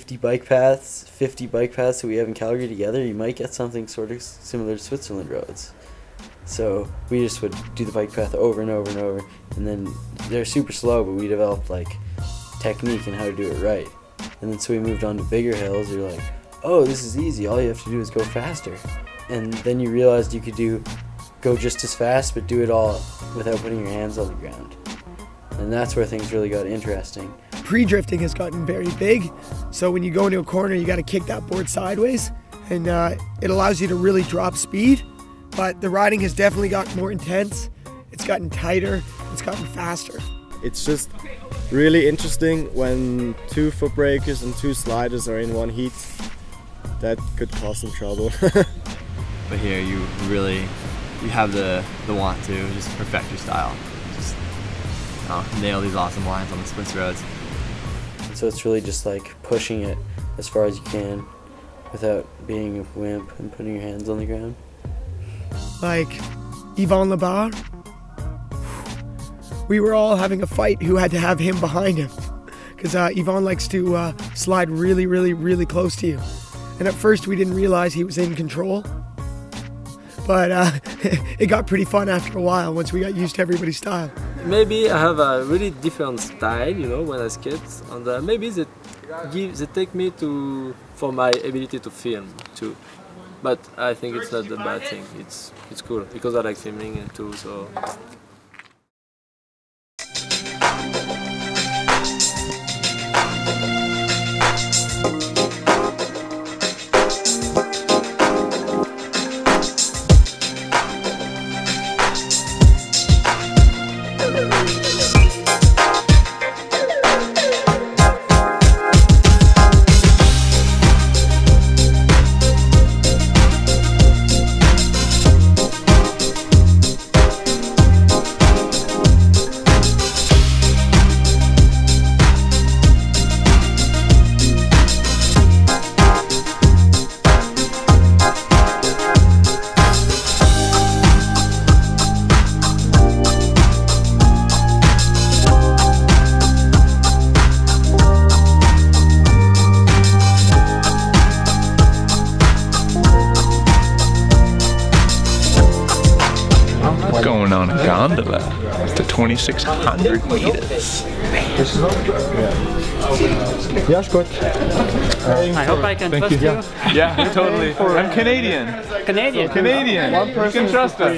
50 bike paths that we have in Calgary together, you might get something sort of similar to Switzerland roads. So we just would do the bike path over and over and over, and then they're super slow, but we developed like technique and how to do it right. And then so we moved on to bigger hills. You're like, oh, this is easy, all you have to do is go faster. And then you realized you could go just as fast, but do it all without putting your hands on the ground. And that's where things really got interesting. Pre-drifting has gotten very big, so when you go into a corner, you got to kick that board sideways, and it allows you to really drop speed. But the riding has definitely gotten more intense. It's gotten tighter. It's gotten faster. It's just really interesting when 2 foot brakers and 2 sliders are in one heat. That could cause some trouble. But here you have the want to just perfect your style. Just nail these awesome lines on the Swiss roads. So it's really just like pushing it as far as you can without being a wimp and putting your hands on the ground. Like Yvon Labar, we were all having a fight who had to have him behind him, because Yvon likes to slide really, really, really close to you. And at first we didn't realize he was in control, but it got pretty fun after a while once we got used to everybody's style. Maybe I have a really different style, you know, when I skate, and maybe they take me for my ability to film too. But I think it's not a bad thing. It's cool because I like filming too. So. Going on a gondola to 2,600 meters. Yeah, good. I hope I can trust you. Yeah, totally. I'm Canadian. Canadian? Canadian. You can trust us.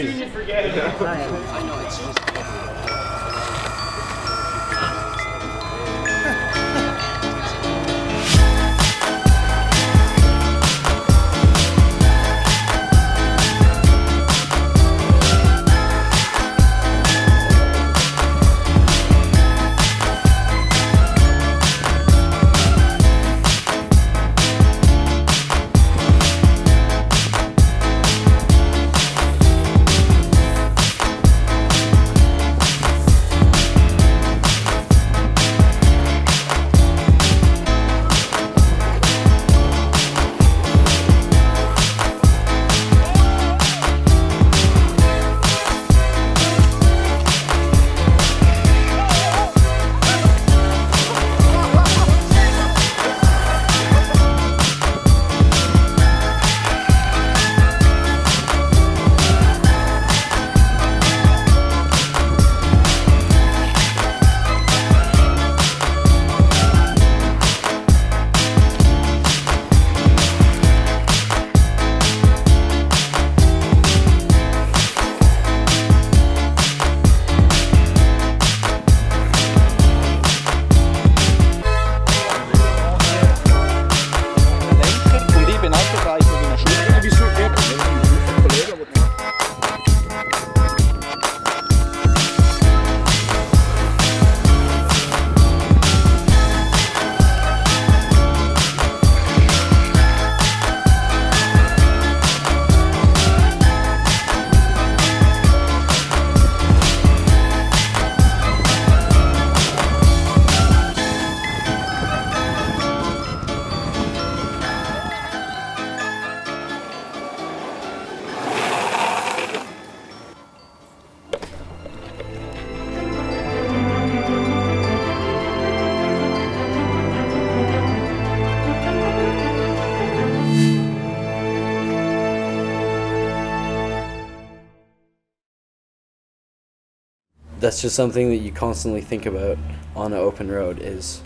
that's just something that you constantly think about on an open road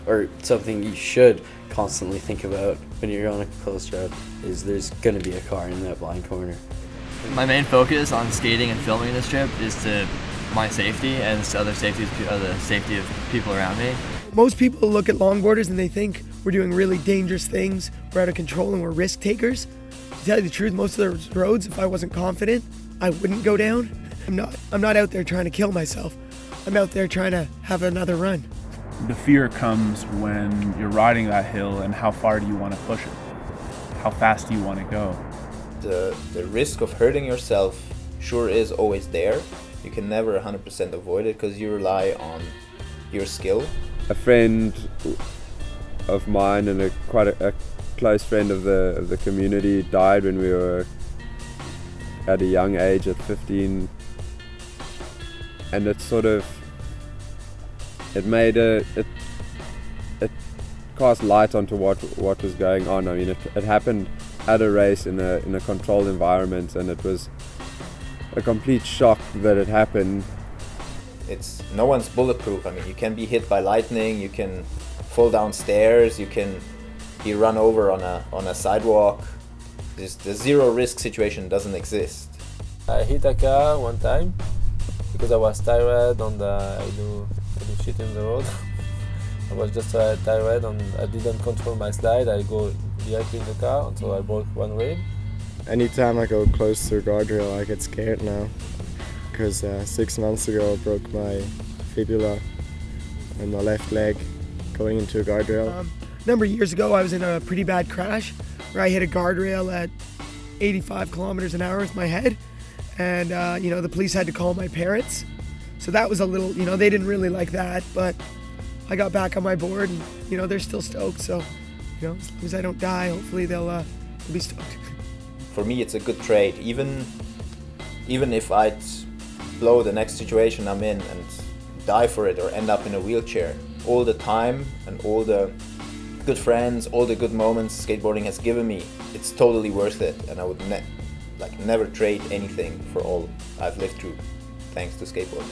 or something you should constantly think about when you're on a closed road, is there's going to be a car in that blind corner. My main focus on skating and filming this trip is to my safety and the safety of people around me. Most people look at longboarders and they think we're doing really dangerous things, we're out of control and we're risk takers. To tell you the truth, most of those roads, if I wasn't confident, I wouldn't go down. I'm not out there trying to kill myself. I'm out there trying to have another run. The fear comes when you're riding that hill, and how far do you want to push it? How fast do you want to go? The risk of hurting yourself sure is always there. You can never 100% avoid it because you rely on your skill. A friend of mine and quite a close friend of the community died when we were at a young age, at 15, and it sort of it cast light onto what was going on. I mean, it happened at a race in a controlled environment, and it was a complete shock that it happened. It's no one's bulletproof. I mean, you can be hit by lightning, you can fall down stairs, you can be run over on a sidewalk. The zero risk situation doesn't exist. I hit a car one time because I was tired and I do shit in the road. I was just tired and I didn't control my slide. I go directly in the car, and so I broke one rib. Anytime I go close to a guardrail, I get scared now. Because 6 months ago I broke my fibula in my left leg going into a guardrail. A number of years ago I was in a pretty bad crash where I hit a guardrail at 85 kilometers an hour with my head, and the police had to call my parents. So that was a little, they didn't really like that, but I got back on my board and they're still stoked, so as long as I don't die, hopefully they'll be stoked. For me it's a good trade, even if I'd blow the next situation I'm in and die for it or end up in a wheelchair. All the time and all the good friends, all the good moments skateboarding has given me, it's totally worth it, and I would never trade anything for all I've lived through thanks to skateboarding.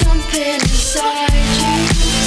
Something inside you.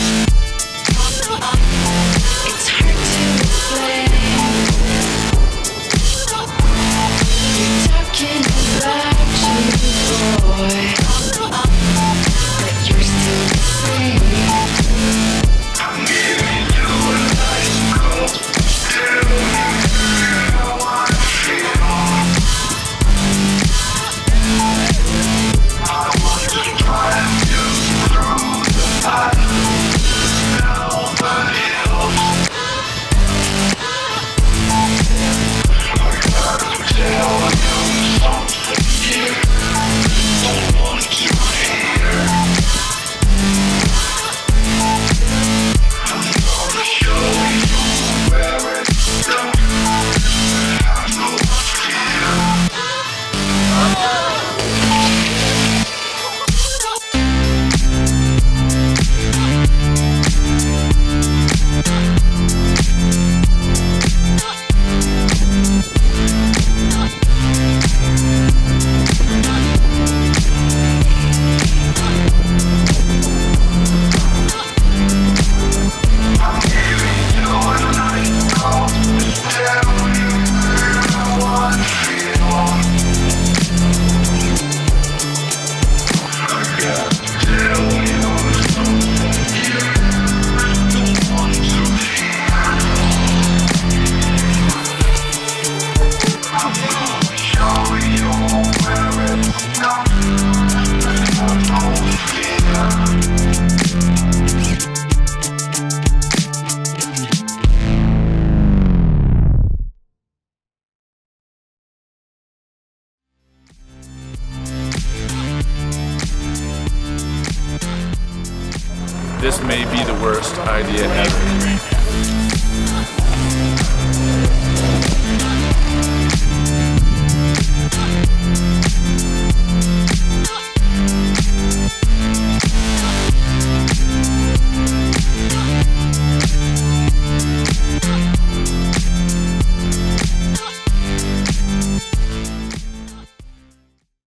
this may be the worst idea ever.